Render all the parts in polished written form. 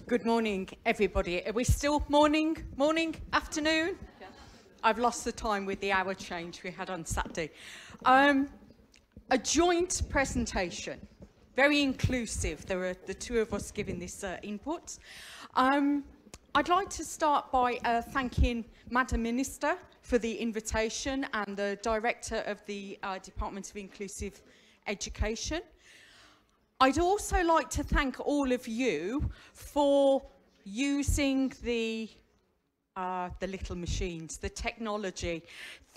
Good morning, everybody. Are we still morning, afternoon? Yeah. I've lost the time with the hour change we had on Saturday. A joint presentation, very inclusive. There are the two of us giving this input. I'd like to start by thanking Madam Minister for the invitation and the Director of the Department of Inclusive Education. I'd also like to thank all of you for using the little machines, the technology.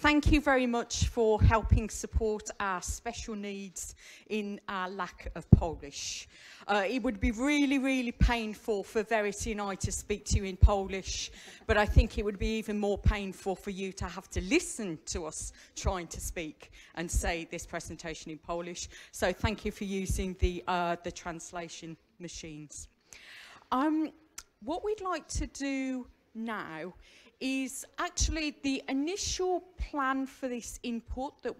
Thank you very much for helping support our special needs in our lack of Polish. It would be really, really painful for Verity and I to speak to you in Polish, but I think it would be even more painful for you to have to listen to us trying to speak and say this presentation in Polish. So thank you for using the translation machines. What we'd like to do now is actually the initial plan for this input that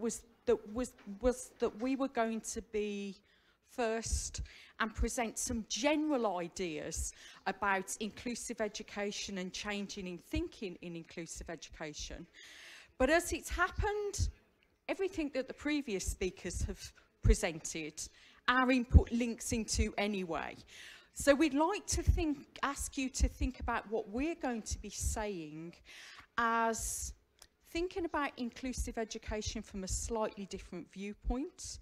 we were going to be first and present some general ideas about inclusive education and changing in thinking in inclusive education. But as it's happened, everything that the previous speakers have presented, our input links into anyway. So we'd like to ask you to think about what we're going to be saying as thinking about inclusive education from a slightly different viewpoint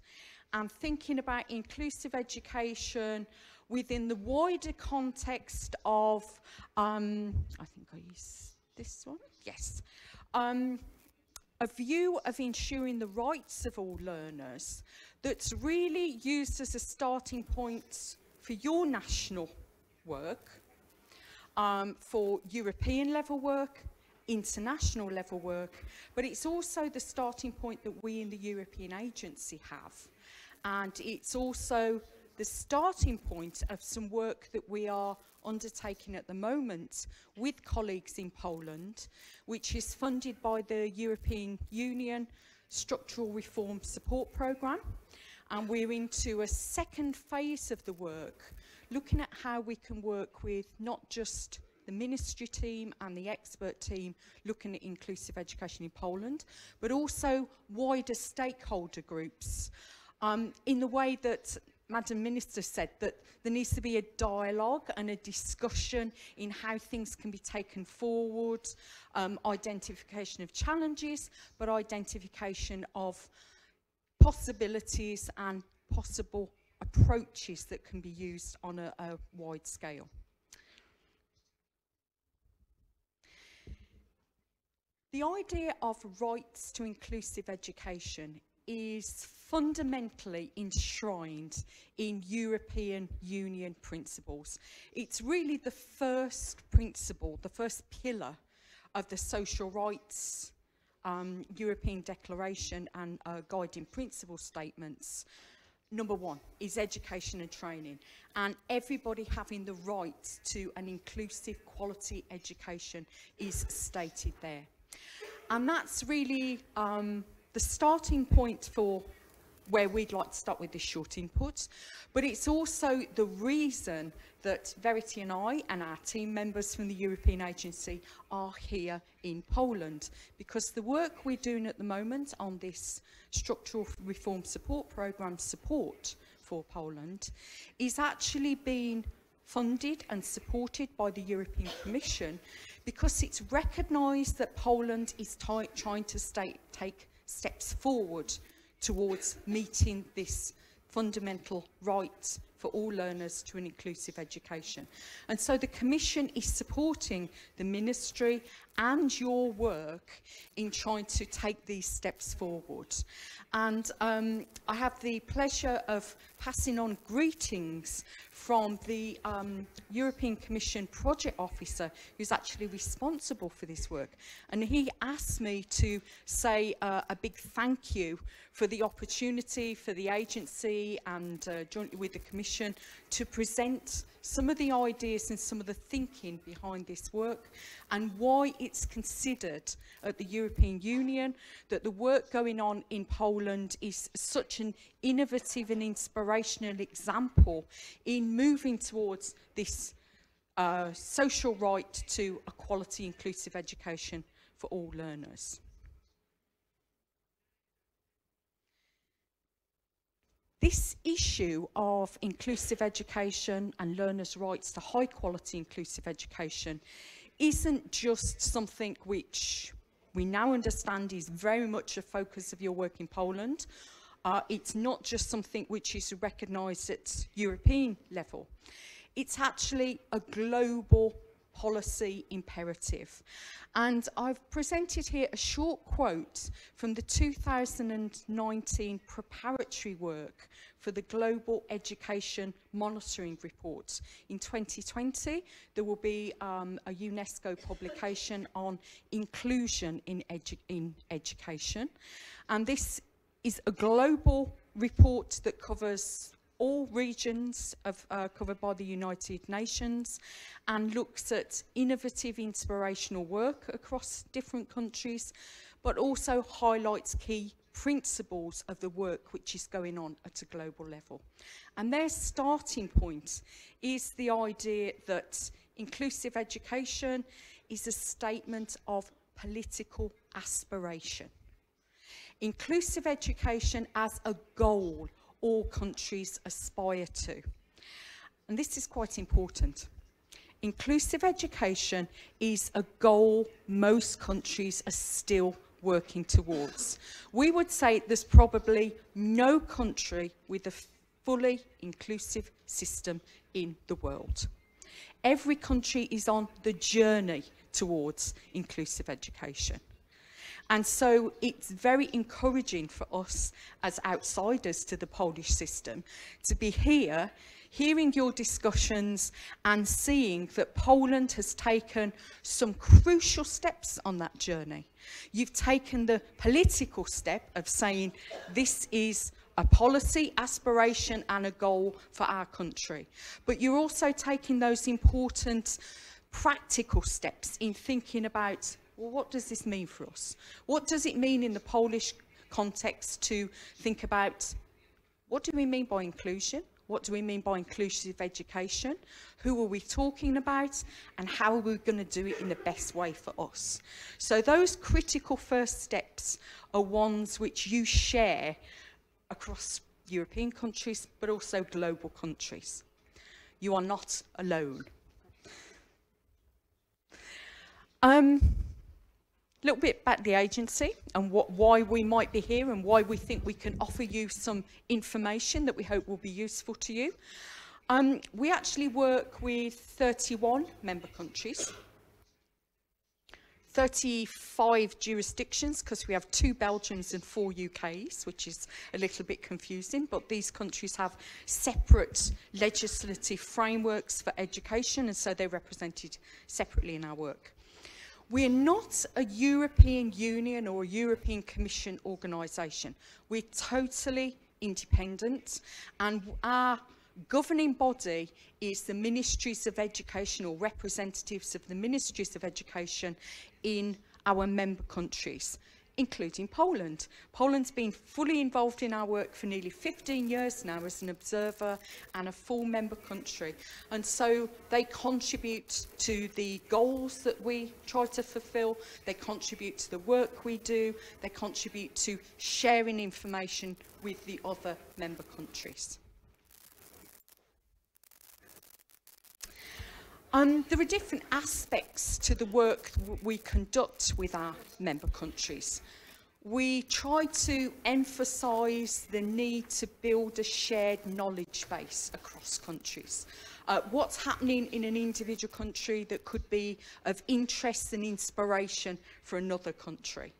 and thinking about inclusive education within the wider context of, I think I use this one, yes, a view of ensuring the rights of all learners that's really used as a starting point for your national work, for European level work, international level work, but it's also the starting point that we in the European Agency have. And it's also the starting point of some work that we are undertaking at the moment with colleagues in Poland, which is funded by the European Union Structural Reform Support Programme. And we're into a second phase of the work, looking at how we can work with not just the ministry team and the expert team looking at inclusive education in Poland, but also wider stakeholder groups, in the way that Madam Minister said, that there needs to be a dialogue and a discussion in how things can be taken forward, identification of challenges, but identification of possibilities and possible approaches that can be used on a wide scale. The idea of rights to inclusive education is fundamentally enshrined in European Union principles. It's really the first principle, the first pillar of the social rights European Declaration and guiding principle statements. Number one is education and training, and everybody having the right to an inclusive quality education is stated there. And that's really the starting point for where we'd like to start with this short input, but it's also the reason that Verity and I and our team members from the European Agency are here in Poland, because the work we're doing at the moment on this Structural Reform Support Programme support for Poland is actually being funded and supported by the European Commission, because it's recognised that Poland is trying to take steps forward towards meeting this fundamental right for all learners to an inclusive education. And so the Commission is supporting the Ministry and your work in trying to take these steps forward. And I have the pleasure of passing on greetings from the European Commission Project Officer, who's actually responsible for this work. And he asked me to say a big thank you for the opportunity for the agency and jointly with the Commission to present some of the ideas and some of the thinking behind this work, and why it's considered at the European Union that the work going on in Poland is such an innovative and inspirational example in moving towards this social right to a quality inclusive education for all learners. This issue of inclusive education and learners' rights to high quality inclusive education isn't just something which we now understand is very much a focus of your work in Poland. It's not just something which is recognised at European level. It's actually a global policy imperative. And I've presented here a short quote from the 2019 preparatory work for the Global Education Monitoring Report. In 2020, there will be a UNESCO publication on inclusion in education. And this is a global report that covers all regions covered by the United Nations and looks at innovative, inspirational work across different countries, but also highlights key principles of the work which is going on at a global level. And their starting point is the idea that inclusive education is a statement of political aspiration. Inclusive education as a goal all countries aspire to. And this is quite important. Inclusive education is a goal most countries are still working towards. We would say there's probably no country with a fully inclusive system in the world. Every country is on the journey towards inclusive education. And so it's very encouraging for us as outsiders to the Polish system to be here, hearing your discussions and seeing that Poland has taken some crucial steps on that journey. You've taken the political step of saying this is a policy, aspiration and a goal for our country. But you're also taking those important practical steps in thinking about, well, what does this mean for us? What does it mean in the Polish context to think about what do we mean by inclusion? What do we mean by inclusive education? Who are we talking about? And how are we going to do it in the best way for us? So those critical first steps are ones which you share across European countries, but also global countries. You are not alone. A little bit about the agency and why we might be here and why we think we can offer you some information that we hope will be useful to you. We actually work with 31 member countries, 35 jurisdictions, because we have 2 Belgians and 4 UKs, which is a little bit confusing, but these countries have separate legislative frameworks for education, and so they're represented separately in our work. We're not a European Union or a European Commission organisation. We're totally independent, and our governing body is the Ministries of Education, or representatives of the Ministries of Education in our member countries, including Poland. Poland's been fully involved in our work for nearly 15 years now as an observer and a full member country. And so they contribute to the goals that we try to fulfill, they contribute to the work we do, they contribute to sharing information with the other member countries. There are different aspects to the work we conduct with our member countries. We try to emphasise the need to build a shared knowledge base across countries. What's happening in an individual country that could be of interest and inspiration for another country.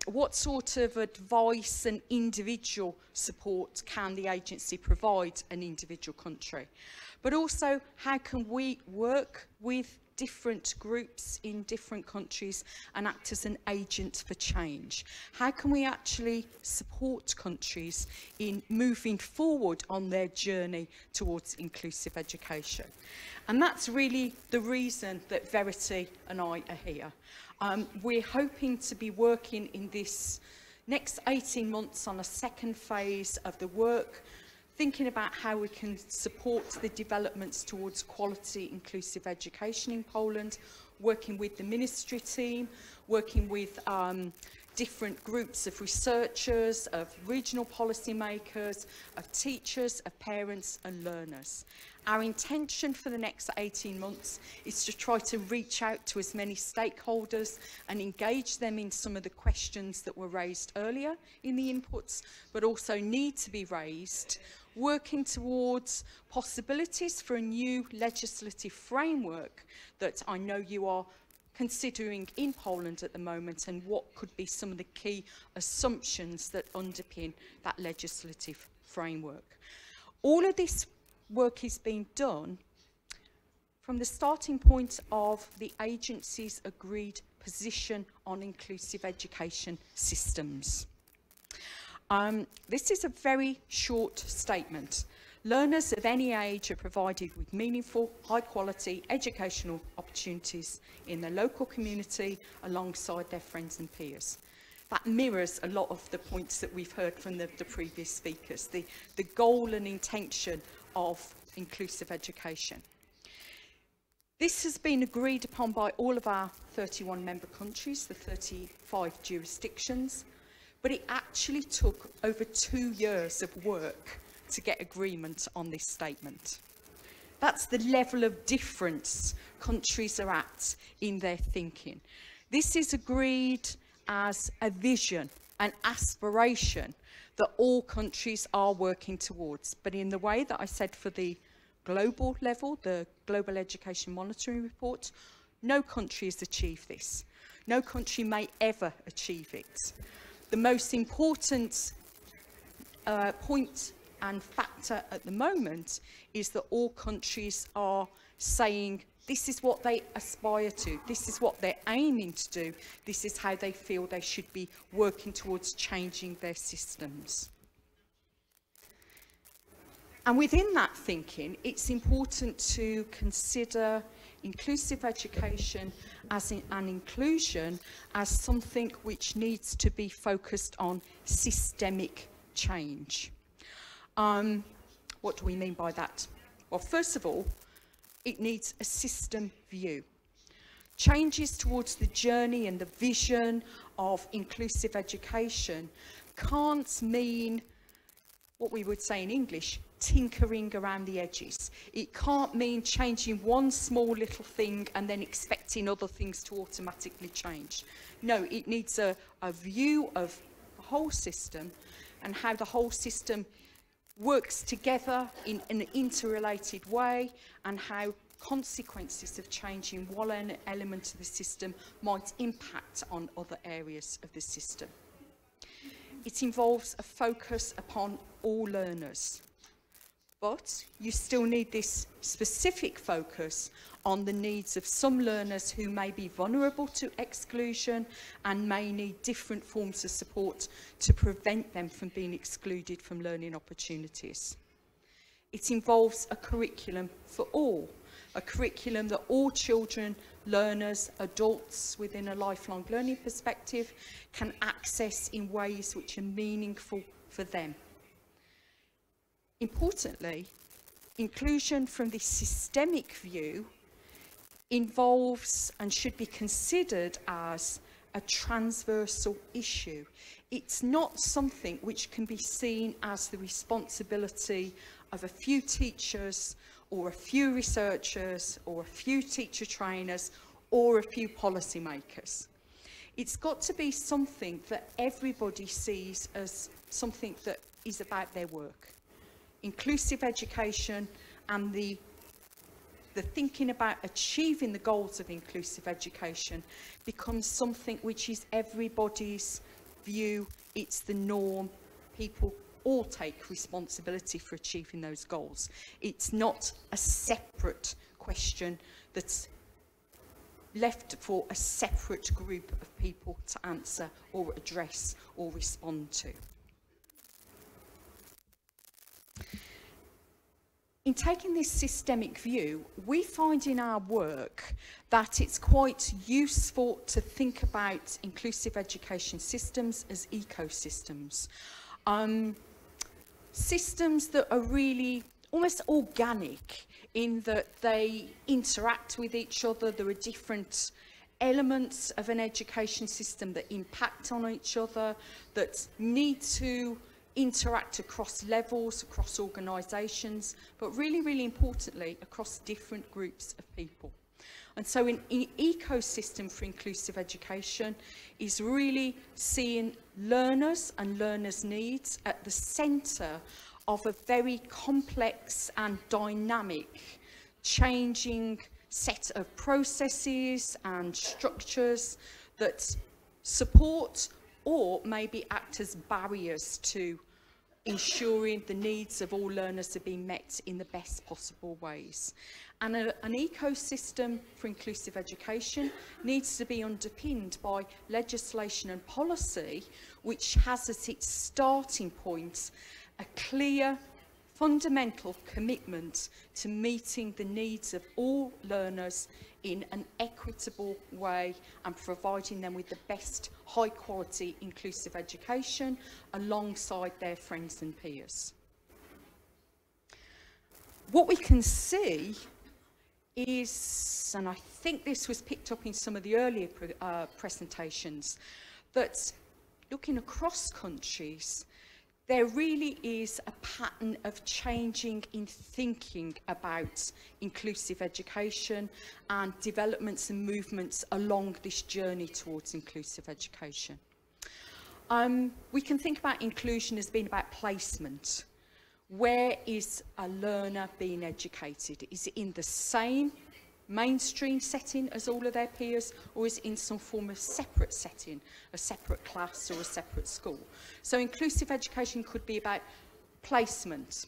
What sort of advice and individual support can the agency provide an individual country? But also, how can we work with different groups in different countries and act as an agent for change? How can we actually support countries in moving forward on their journey towards inclusive education? And that's really the reason that Verity and I are here. We're hoping to be working in this next 18 months on a second phase of the work, thinking about how we can support the developments towards quality inclusive education in Poland, working with the ministry team, working with different groups of researchers, of regional policymakers, of teachers, of parents and learners. Our intention for the next 18 months is to try to reach out to as many stakeholders and engage them in some of the questions that were raised earlier in the inputs, but also need to be raised, working towards possibilities for a new legislative framework that I know you are considering in Poland at the moment, and what could be some of the key assumptions that underpin that legislative framework. All of this work is being done from the starting point of the agency's agreed position on inclusive education systems. This is a very short statement. Learners of any age are provided with meaningful, high-quality educational opportunities in their local community alongside their friends and peers. That mirrors a lot of the points that we've heard from the previous speakers, the goal and intention of inclusive education. This has been agreed upon by all of our 31 member countries, the 35 jurisdictions, but it actually took over 2 years of work to get agreement on this statement. That's the level of difference countries are at in their thinking. This is agreed as a vision, an aspiration that all countries are working towards, but in the way that I said for the global level, the Global Education Monitoring Report, no country has achieved this. No country may ever achieve it. The most important point and factor at the moment is that all countries are saying this is what they aspire to, this is what they're aiming to do, this is how they feel they should be working towards changing their systems. And within that thinking, it's important to consider inclusive education as an inclusion as something which needs to be focused on systemic change. What do we mean by that? Well, first of all, it needs a system view. Changes towards the journey and the vision of inclusive education can't mean what we would say in English, tinkering around the edges. It can't mean changing one small little thing and then expecting other things to automatically change. No, it needs a view of the whole system and how the whole system works together in an interrelated way, and how consequences of changing one element of the system might impact on other areas of the system. It involves a focus upon all learners, but you still need this specific focus on the needs of some learners who may be vulnerable to exclusion and may need different forms of support to prevent them from being excluded from learning opportunities. It involves a curriculum for all, a curriculum that all children, learners, adults within a lifelong learning perspective can access in ways which are meaningful for them. Importantly, inclusion from this systemic view involves and should be considered as a transversal issue. It's not something which can be seen as the responsibility of a few teachers or a few researchers or a few teacher trainers or a few policymakers. It's got to be something that everybody sees as something that is about their work. Inclusive education and the thinking about achieving the goals of inclusive education becomes something which is everybody's view, it's the norm, people all take responsibility for achieving those goals. It's not a separate question that's left for a separate group of people to answer or address or respond to. In taking this systemic view, we find in our work that it's quite useful to think about inclusive education systems as ecosystems. systems that are really almost organic in that they interact with each other. There are different elements of an education system that impact on each other, that need to interact across levels, across organisations, but really, really importantly, across different groups of people. And so an ecosystem for inclusive education is really seeing learners and learners' needs at the centre of a very complex and dynamic, changing set of processes and structures that support or maybe act as barriers to ensuring the needs of all learners are being met in the best possible ways. And an ecosystem for inclusive education needs to be underpinned by legislation and policy which has as its starting point a clear, fundamental commitment to meeting the needs of all learners in an equitable way and providing them with the best high quality inclusive education alongside their friends and peers. What we can see is, and I think this was picked up in some of the earlier presentations, that looking across countries, there really is a pattern of changing in thinking about inclusive education and developments and movements along this journey towards inclusive education. We can think about inclusion as being about placement. Where is a learner being educated? Is it in the same mainstream setting as all of their peers, or is it in some form of separate setting, a separate class or a separate school? So inclusive education could be about placement,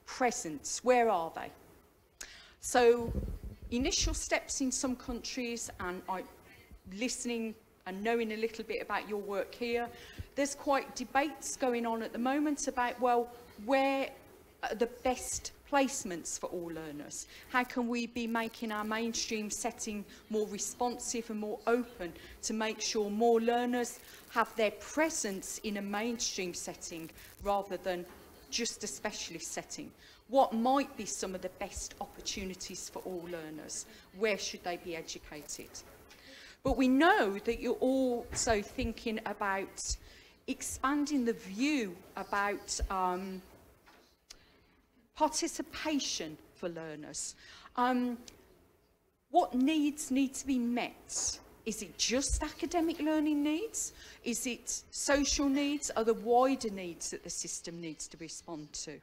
presence, where are they? So initial steps in some countries, and listening and knowing a little bit about your work here, there's quite debates going on at the moment about, well, where are the best placements for all learners? How can we be making our mainstream setting more responsive and more open to make sure more learners have their presence in a mainstream setting rather than just a specialist setting? What might be some of the best opportunities for all learners? Where should they be educated? But we know that you're also thinking about expanding the view about participation for learners. What needs need to be met? Is it just academic learning needs? Is it social needs? Are there wider needs that the system needs to respond to?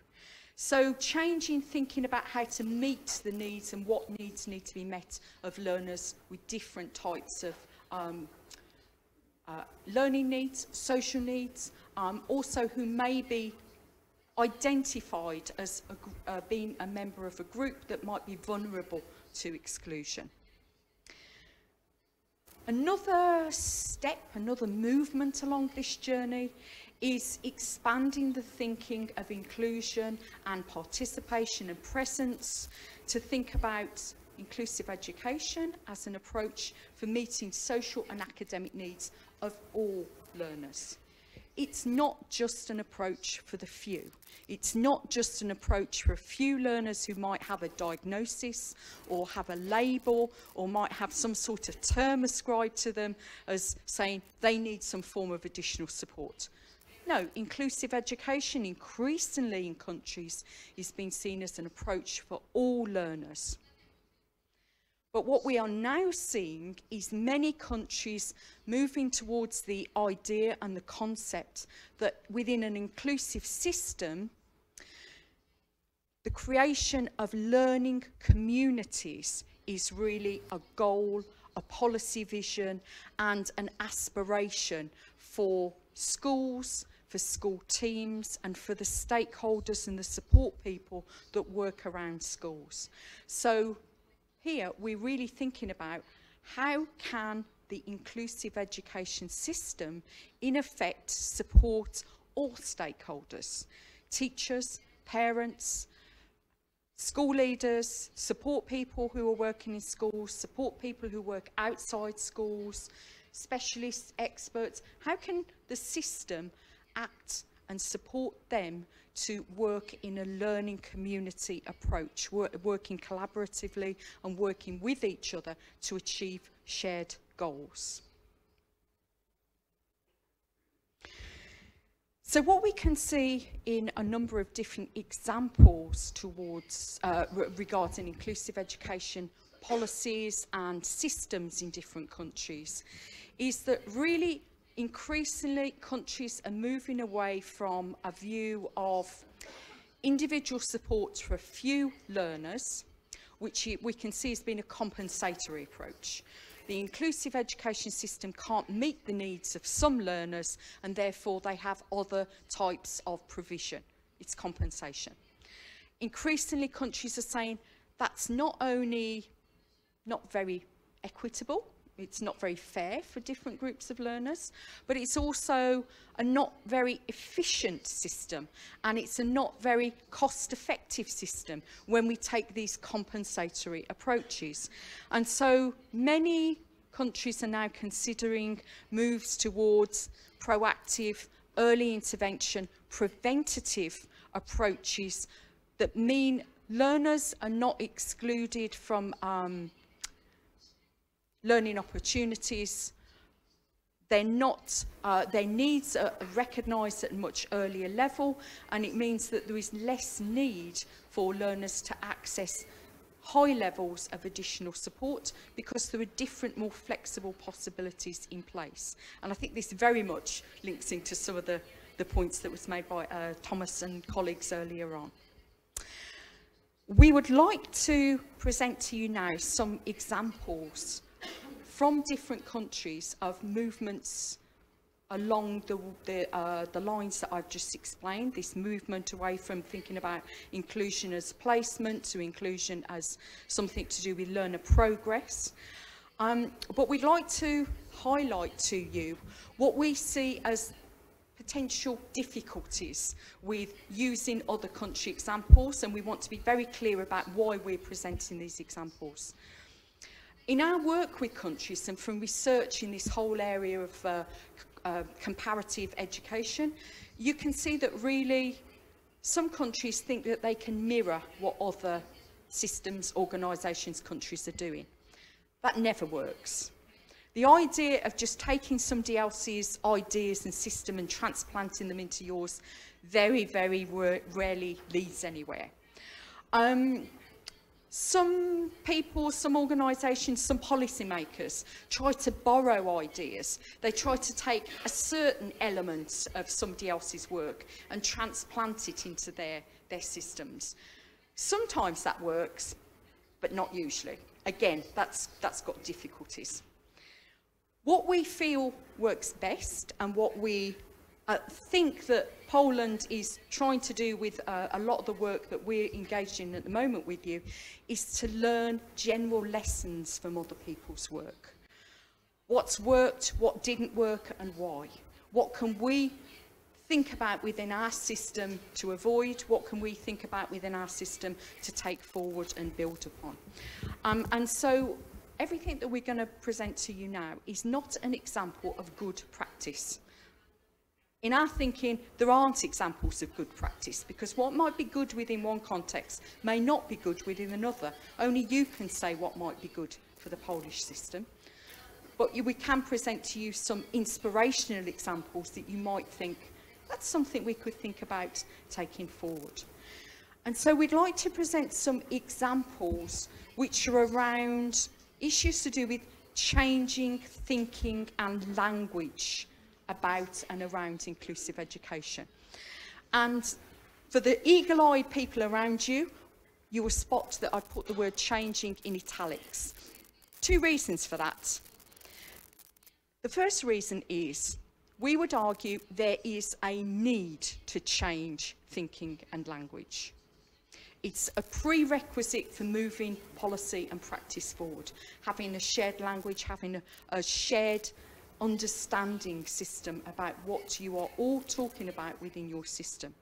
So changing thinking about how to meet the needs and what needs need to be met of learners with different types of learning needs, social needs, also who may be identified as being a member of a group that might be vulnerable to exclusion. Another step, another movement along this journey is expanding the thinking of inclusion and participation and presence to think about inclusive education as an approach for meeting social and academic needs of all learners. It's not just an approach for the few. It's not just an approach for a few learners who might have a diagnosis or have a label or might have some sort of term ascribed to them as saying they need some form of additional support. No, inclusive education increasingly in countries is being seen as an approach for all learners. But what we are now seeing is many countries moving towards the idea and the concept that within an inclusive system, the creation of learning communities is really a goal, a policy vision, and an aspiration for schools, for school teams, and for the stakeholders and the support people that work around schools. So here we're really thinking about how can the inclusive education system in effect support all stakeholders, teachers, parents, school leaders, support people who are working in schools, support people who work outside schools, specialists, experts. How can the system act and support them to work in a learning community approach, working collaboratively and working with each other to achieve shared goals. So what we can see in a number of different examples towards regarding inclusive education policies and systems in different countries is that really increasingly countries are moving away from a view of individual support for a few learners, which we can see has been a compensatory approach. The inclusive education system can't meet the needs of some learners, and therefore they have other types of provision. It's compensation. Increasingly, countries are saying that's not only not very equitable, it's not very fair for different groups of learners, but it's also a not very efficient system, and it's a not very cost-effective system when we take these compensatory approaches. And so many countries are now considering moves towards proactive, early intervention, preventative approaches that mean learners are not excluded from learning opportunities. They're not, their needs are recognised at a much earlier level, and it means that there is less need for learners to access high levels of additional support because there are different, more flexible possibilities in place. And I think this very much links into some of the points that was made by Thomas and colleagues earlier on. We would like to present to you now some examples from different countries of movements along the lines that I've just explained, this movement away from thinking about inclusion as placement to inclusion as something to do with learner progress. But we'd like to highlight to you what we see as potential difficulties with using other country examples, and we want to be very clear about why we're presenting these examples. In our work with countries and from research in this whole area of comparative education, you can see that really some countries think that they can mirror what other systems, organisations, countries are doing. That never works. The idea of just taking somebody else's ideas and system and transplanting them into yours very, very rarely leads anywhere. Some people, some organisations, some policymakers try to borrow ideas. They try to take a certain element of somebody else's work and transplant it into their systems. Sometimes that works, but not usually. Again, that's got difficulties. What we feel works best, and what we think that Poland is trying to do with a lot of the work that we're engaged in at the moment with you, is to learn general lessons from other people's work. What's worked, what didn't work, and why? What can we think about within our system to avoid? What can we think about within our system to take forward and build upon? And so everything that we're going to present to you now is not an example of good practice. In our thinking, there aren't examples of good practice, because what might be good within one context may not be good within another. Only you can say what might be good for the Polish system. But we can present to you some inspirational examples that you might think, that's something we could think about taking forward. And so we'd like to present some examples which are around issues to do with changing thinking and language about and around inclusive education. And for the eagle-eyed people around you, you will spot that I've put the word changing in italics. Two reasons for that. The first reason is, we would argue there is a need to change thinking and language. It's a prerequisite for moving policy and practice forward. Having a shared language, having a shared understanding system about what you are all talking about within your system.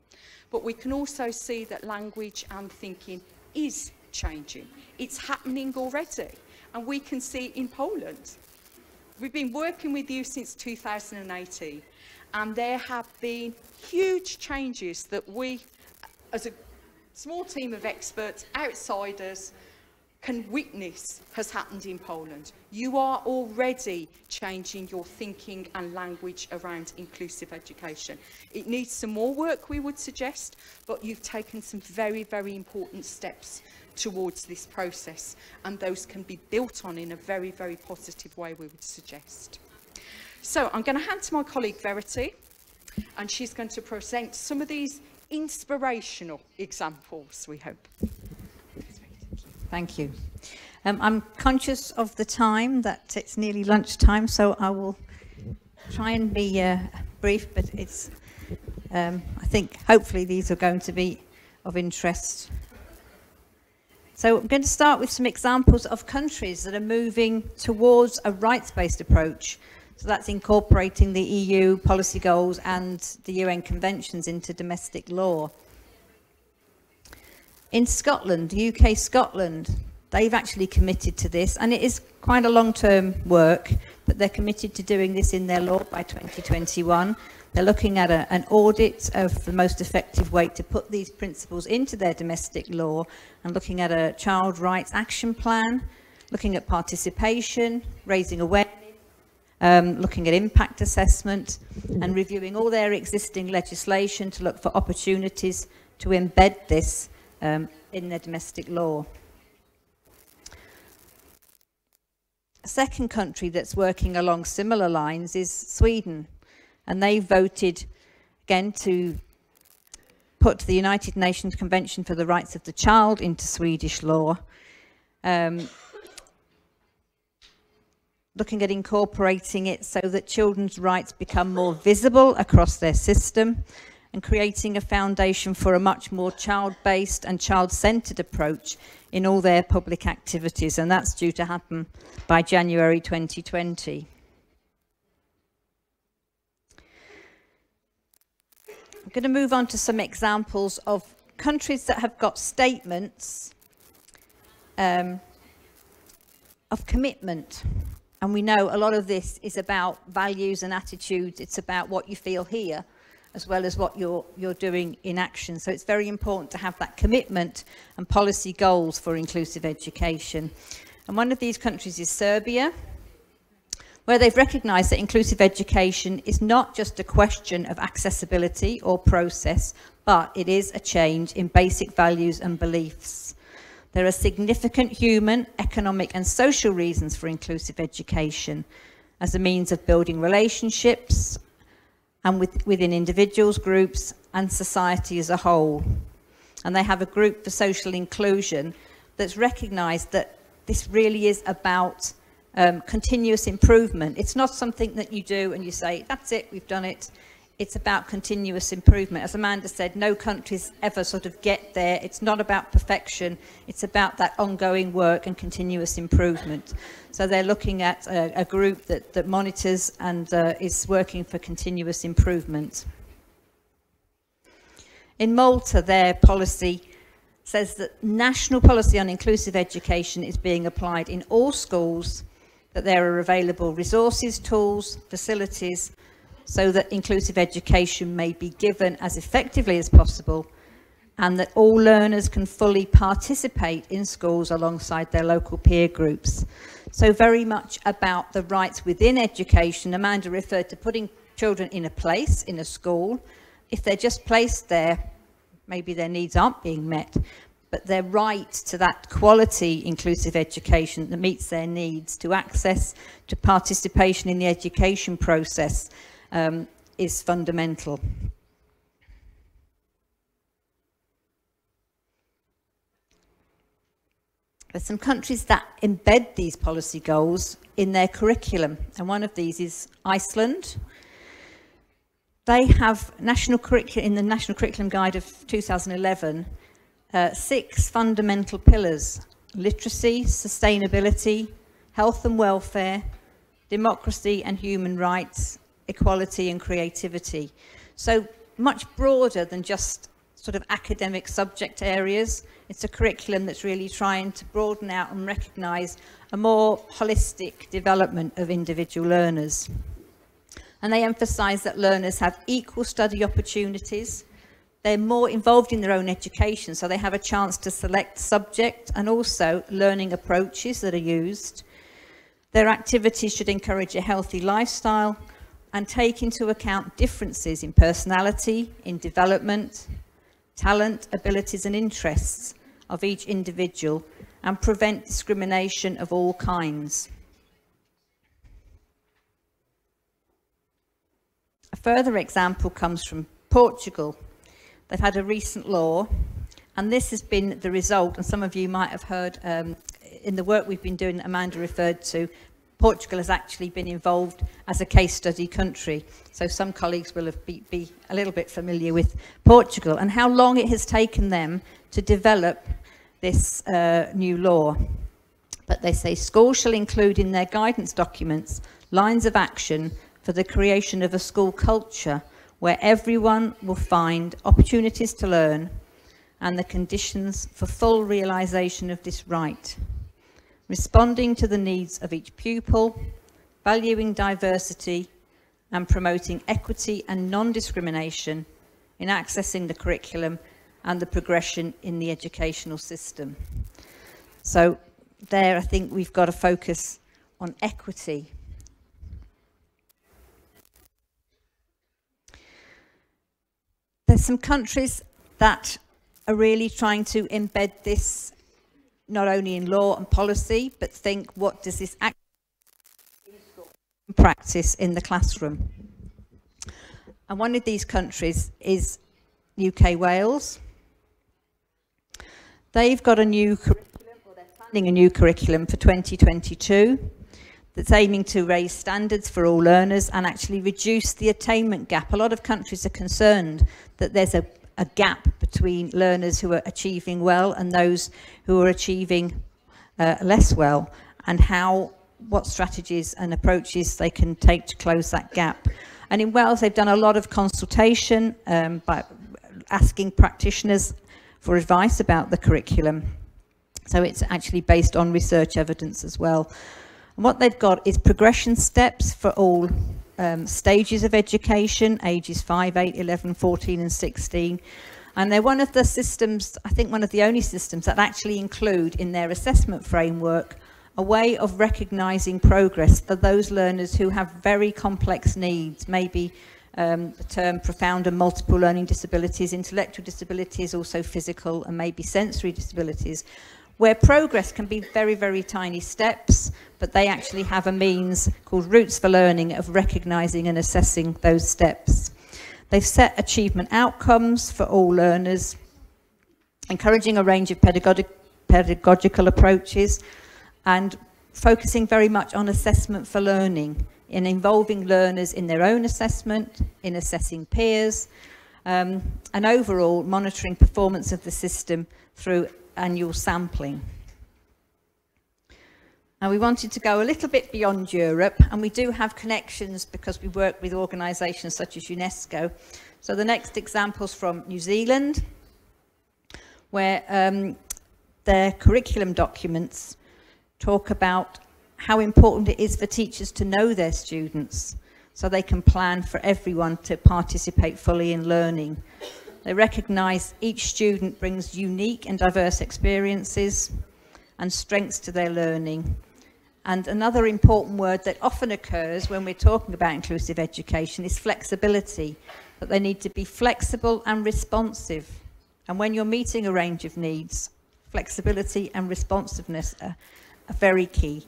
But we can also see that language and thinking is changing. It's happening already, and we can see in Poland. We've been working with you since 2018, And there have been huge changes that we, as a small team of experts, outsiders, can witness has happened in Poland. You are already changing your thinking and language around inclusive education. It needs some more work, we would suggest, but you've taken some very, very important steps towards this process, and those can be built on in a very, very positive way, we would suggest. So I'm going to hand to my colleague Verity, and she's going to present some of these inspirational examples, we hope. Thank you. I'm conscious of the time, that it's nearly lunchtime, so I will try and be brief, but it's, I think hopefully these are going to be of interest. So I'm going to start with some examples of countries that are moving towards a rights-based approach. So that's incorporating the EU policy goals and the UN conventions into domestic law. In Scotland, UK Scotland, they've actually committed to this, and it is quite a long-term work, but they're committed to doing this in their law by 2021. They're looking at an audit of the most effective way to put these principles into their domestic law, and looking at a child rights action plan, looking at participation, raising awareness, looking at impact assessment, and reviewing all their existing legislation to look for opportunities to embed this in their domestic law. A second country that's working along similar lines is Sweden, and they voted again to put the United Nations Convention for the Rights of the Child into Swedish law, looking at incorporating it so that children's rights become more visible across their system, and creating a foundation for a much more child-based and child-centred approach in all their public activities, and that's due to happen by January 2020. I'm going to move on to some examples of countries that have got statements of commitment. And we know a lot of this is about values and attitudes. It's about what you feel here, as well as what you're doing in action. So it's very important to have that commitment and policy goals for inclusive education. And one of these countries is Serbia, where they've recognised that inclusive education is not just a question of accessibility or process, but it is a change in basic values and beliefs. There are significant human, economic and social reasons for inclusive education as a means of building relationships, and within individuals, groups and society as a whole. And they have a group for social inclusion that's recognised that this really is about continuous improvement. It's not something that you do and you say, that's it, we've done it. It's about continuous improvement. As Amanda said, no countries ever sort of get there. It's not about perfection. It's about that ongoing work and continuous improvement. So they're looking at a group that monitors and is working for continuous improvement. In Malta, their policy says that national policy on inclusive education is being applied in all schools, that there are available resources, tools, facilities, so that inclusive education may be given as effectively as possible, and that all learners can fully participate in schools alongside their local peer groups. So very much about the rights within education. Amanda referred to putting children in a place, in a school. If they're just placed there, maybe their needs aren't being met, but their right to that quality inclusive education that meets their needs, to access to participation in the education process, is fundamental. There's some countries that embed these policy goals in their curriculum, and one of these is Iceland. They have national curriculum, in the National Curriculum Guide of 2011, 6 fundamental pillars: literacy, sustainability, health and welfare, democracy and human rights, equality and creativity. So much broader than just sort of academic subject areas. It's a curriculum that's really trying to broaden out and recognise a more holistic development of individual learners. And they emphasise that learners have equal study opportunities. They're more involved in their own education, so they have a chance to select subject and also learning approaches that are used. Their activities should encourage a healthy lifestyle and take into account differences in personality, in development, talent, abilities and interests of each individual, and prevent discrimination of all kinds. A further example comes from Portugal. They've had a recent law, and this has been the result, and some of you might have heard in the work we've been doing that Amanda referred to, Portugal has actually been involved as a case study country. So some colleagues will have be a little bit familiar with Portugal and how long it has taken them to develop this new law. But they say schools shall include in their guidance documents lines of action for the creation of a school culture where everyone will find opportunities to learn and the conditions for full realisation of this right, responding to the needs of each pupil, valuing diversity and promoting equity and non-discrimination in accessing the curriculum and the progression in the educational system. So there I think we've got to focus on equity. There's some countries that are really trying to embed this not only in law and policy, but think, what does this actually practice in the classroom? And one of these countries is UK Wales. They've got a new curriculum, or they're planning a new curriculum for 2022 that's aiming to raise standards for all learners and actually reduce the attainment gap. A lot of countries are concerned that there's a gap between learners who are achieving well and those who are achieving less well, and what strategies and approaches they can take to close that gap. And in Wales, they've done a lot of consultation by asking practitioners for advice about the curriculum. So it's actually based on research evidence as well. And what they've got is progression steps for all stages of education, ages 5, 8, 11, 14 and 16. And they're one of the systems, I think one of the only systems that actually include in their assessment framework a way of recognising progress for those learners who have very complex needs, maybe the term profound and multiple learning disabilities, intellectual disabilities, also physical and maybe sensory disabilities, where progress can be very, very tiny steps, but they actually have a means called Routes for Learning of recognising and assessing those steps. They've set achievement outcomes for all learners, encouraging a range of pedagogical approaches, and focusing very much on assessment for learning, in involving learners in their own assessment, in assessing peers, and overall monitoring performance of the system through annual sampling. Now, we wanted to go a little bit beyond Europe, and we do have connections because we work with organisations such as UNESCO. So the next example's from New Zealand, where their curriculum documents talk about how important it is for teachers to know their students so they can plan for everyone to participate fully in learning. They recognise each student brings unique and diverse experiences and strengths to their learning. And another important word that often occurs when we're talking about inclusive education is flexibility, that they need to be flexible and responsive. And when you're meeting a range of needs, flexibility and responsiveness are very key.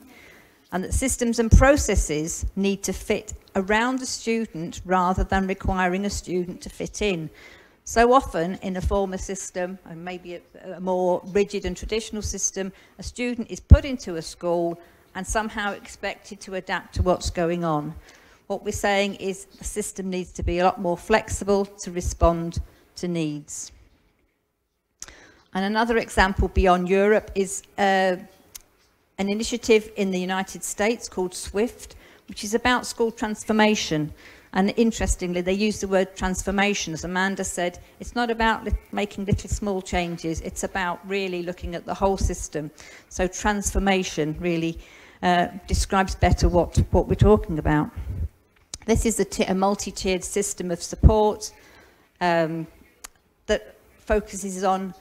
And that systems and processes need to fit around the student rather than requiring a student to fit in. So often in a former system, and maybe a more rigid and traditional system, a student is put into a school and somehow expected to adapt to what's going on. What we're saying is the system needs to be a lot more flexible to respond to needs. And another example beyond Europe is an initiative in the United States called SWIFT, which is about school transformation. And interestingly, they use the word transformation. As Amanda said, it's not about making little small changes, it's about really looking at the whole system. So transformation really describes better what we're talking about. This is a multi-tiered system of support that focuses on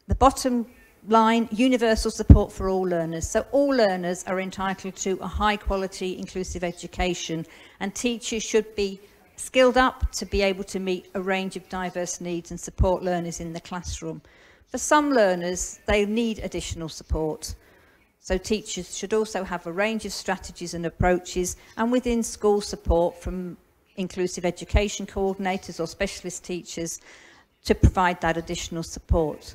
the bottom line, universal support for all learners. So all learners are entitled to a high quality inclusive education, and teachers should be skilled up to be able to meet a range of diverse needs and support learners in the classroom. For some learners, they need additional support. So teachers should also have a range of strategies and approaches, and within school support from inclusive education coordinators or specialist teachers to provide that additional support.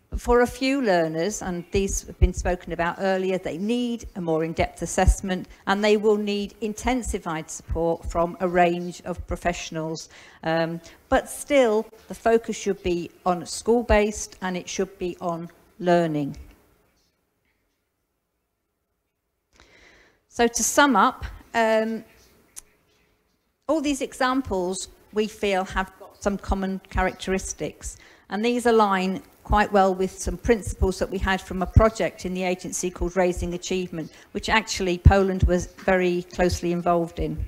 But for a few learners, and these have been spoken about earlier, they need a more in-depth assessment, and they will need intensified support from a range of professionals. But still, the focus should be on school-based, and it should be on learning. So to sum up, all these examples we feel have got some common characteristics, and these align quite well with some principles that we had from a project in the agency called Raising Achievement, which actually Poland was very closely involved in.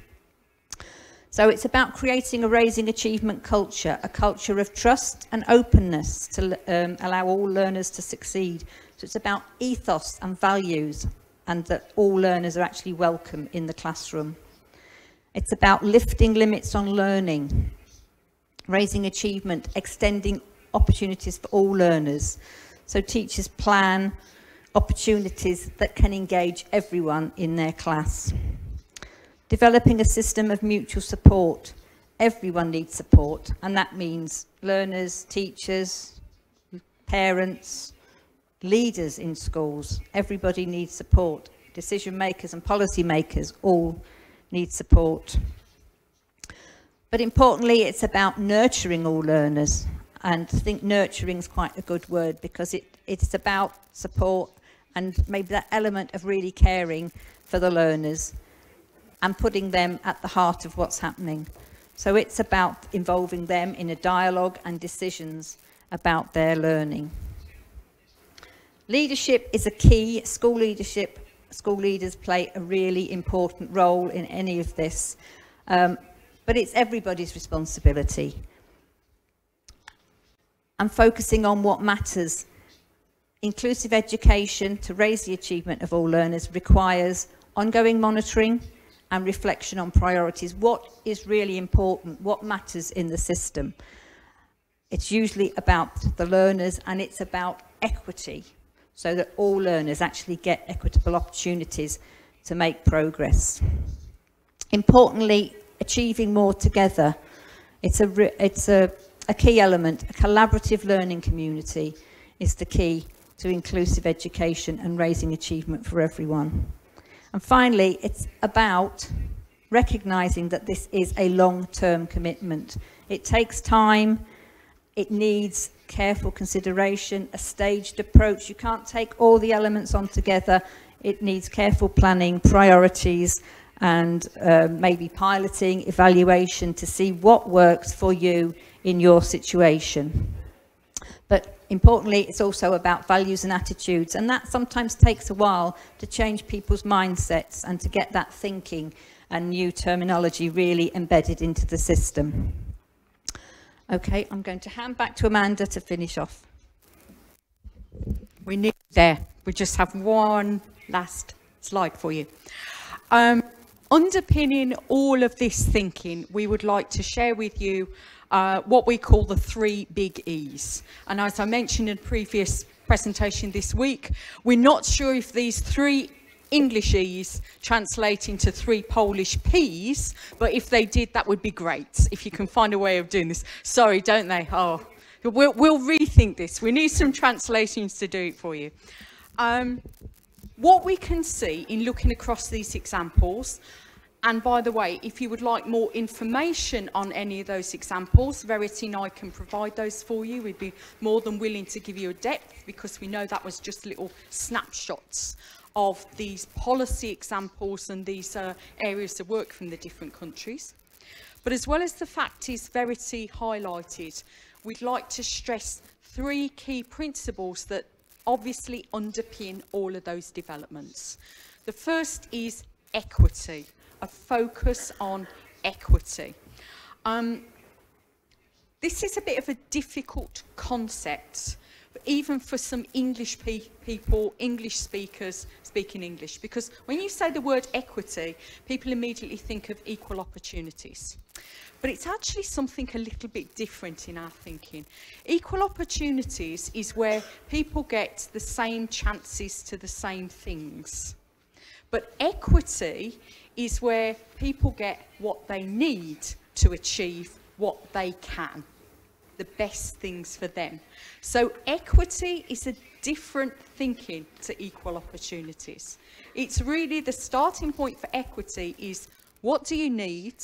So it's about creating a raising achievement culture, a culture of trust and openness to allow all learners to succeed. So it's about ethos and values, and that all learners are actually welcome in the classroom. It's about lifting limits on learning, raising achievement, extending opportunities for all learners. So teachers plan opportunities that can engage everyone in their class. Developing a system of mutual support. Everyone needs support, and that means learners, teachers, parents, leaders in schools. Everybody needs support. Decision makers and policy makers all need support. But importantly, it's about nurturing all learners. And I think nurturing is quite a good word, because it's about support and maybe that element of really caring for the learners and putting them at the heart of what's happening. So it's about involving them in a dialogue and decisions about their learning. Leadership is a key. School leadership, school leaders play a really important role in any of this, but it's everybody's responsibility. And focusing on what matters. Inclusive education to raise the achievement of all learners requires ongoing monitoring and reflection on priorities. What is really important? What matters in the system? It's usually about the learners, and it's about equity, so that all learners actually get equitable opportunities to make progress. Importantly, achieving more together. It's a key element. A collaborative learning community is the key to inclusive education and raising achievement for everyone. And finally, it's about recognising that this is a long-term commitment. It takes time, it needs careful consideration, a staged approach. You can't take all the elements on together. It needs careful planning, priorities, and maybe piloting, evaluation to see what works for you in your situation. But importantly, it's also about values and attitudes, and that sometimes takes a while to change people's mindsets and to get that thinking and new terminology really embedded into the system. Okay, I'm going to hand back to Amanda to finish off. We're nearly there. We just have one last slide for you. Underpinning all of this thinking, we would like to share with you what we call the 3 big E's. And as I mentioned in a previous presentation this week, we're not sure if these 3 English E's translate into 3 Polish P's, but if they did, that would be great, if you can find a way of doing this. Sorry, don't they? Oh, we'll rethink this. We need some translations to do it for you. What we can see in looking across these examples, and by the way, if you would like more information on any of those examples, Verity and I can provide those for you. We'd be more than willing to give you a depth, because we know that was just little snapshots of these policy examples and these areas of work from the different countries. But as well as the fact is Verity highlighted, we'd like to stress 3 key principles that obviously underpin all of those developments. The first is equity, a focus on equity. This is a bit of a difficult concept, even for some English people, English speakers speaking English, because when you say the word equity, people immediately think of equal opportunities. But it's actually something a little bit different in our thinking. Equal opportunities is where people get the same chances to the same things. But equity is where people get what they need to achieve what they can, the best things for them. So equity is a different thinking to equal opportunities. It's really the starting point for equity is what do you need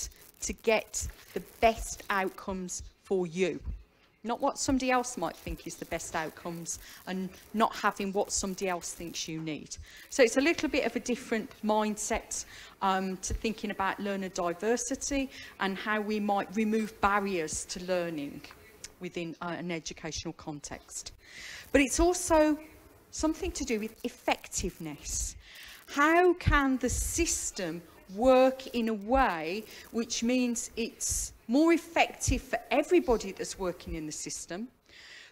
to get the best outcomes for you? Not what somebody else might think is the best outcomes, and not having what somebody else thinks you need. So it's a little bit of a different mindset to thinking about learner diversity and how we might remove barriers to learning within an educational context. But it's also something to do with effectiveness. How can the system work in a way which means it's more effective for everybody that's working in the system,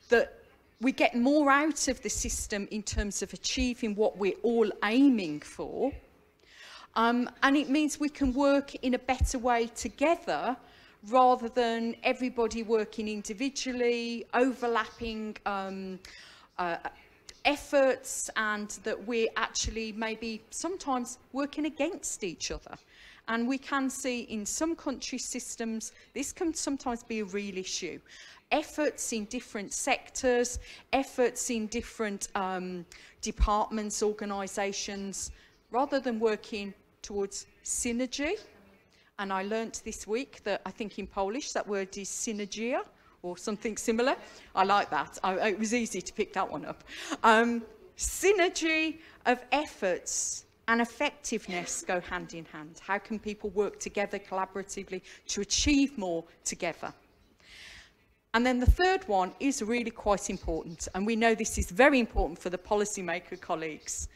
that we get more out of the system in terms of achieving what we're all aiming for, and it means we can work in a better way together rather than everybody working individually, overlapping efforts, and that we're actually maybe sometimes working against each other. And we can see in some country systems, this can sometimes be a real issue. Efforts in different sectors, efforts in different departments, organisations, rather than working towards synergy. And I learnt this week that I think in Polish that word is synergia, or something similar. I like that. It was easy to pick that one up. Synergy of efforts and effectiveness go hand in hand. How can people work together collaboratively to achieve more together? And then the third one is really quite important, and we know this is very important for the policymaker colleagues.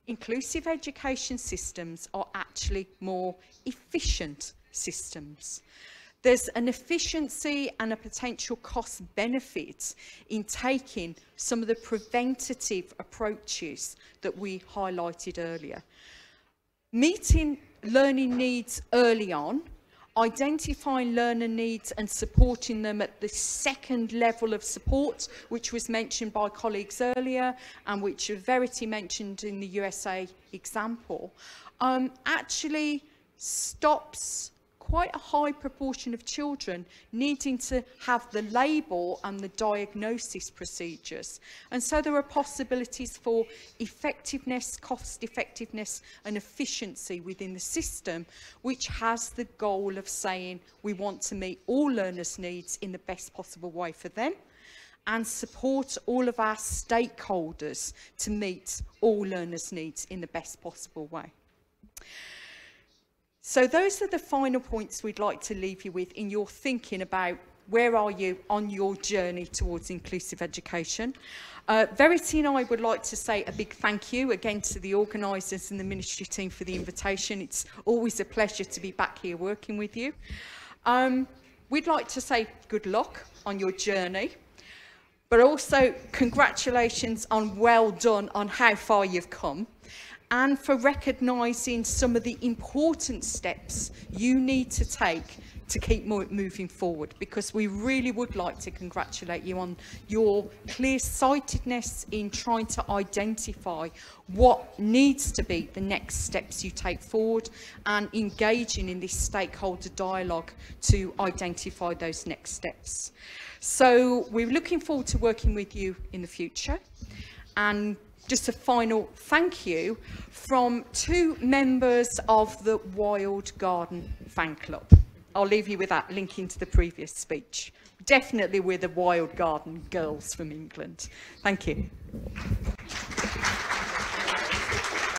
Inclusive education systems are actually more efficient systems. There's an efficiency and a potential cost benefit in taking some of the preventative approaches that we highlighted earlier. Meeting learning needs early on, identifying learner needs and supporting them at the second level of support, which was mentioned by colleagues earlier and which Verity mentioned in the USA example, actually stops quite a high proportion of children needing to have the label and the diagnosis procedures. And so there are possibilities for effectiveness, cost effectiveness and efficiency within the system, which has the goal of saying we want to meet all learners' needs in the best possible way for them and support all of our stakeholders to meet all learners' needs in the best possible way. So those are the final points we'd like to leave you with in your thinking about where are you on your journey towards inclusive education. Verity and I would like to say a big thank you again to the organisers and the ministry team for the invitation. It's always a pleasure to be back here working with you. We'd like to say good luck on your journey, but also congratulations on well done on how far you've come, and for recognising some of the important steps you need to take to keep moving forward, because we really would like to congratulate you on your clear-sightedness in trying to identify what needs to be the next steps you take forward and engaging in this stakeholder dialogue to identify those next steps. So we're looking forward to working with you in the future. And just a final thank you from 2 members of the Wild Garden fan club. I'll leave you with that, linking to the previous speech. Definitely we're the Wild Garden girls from England. Thank you.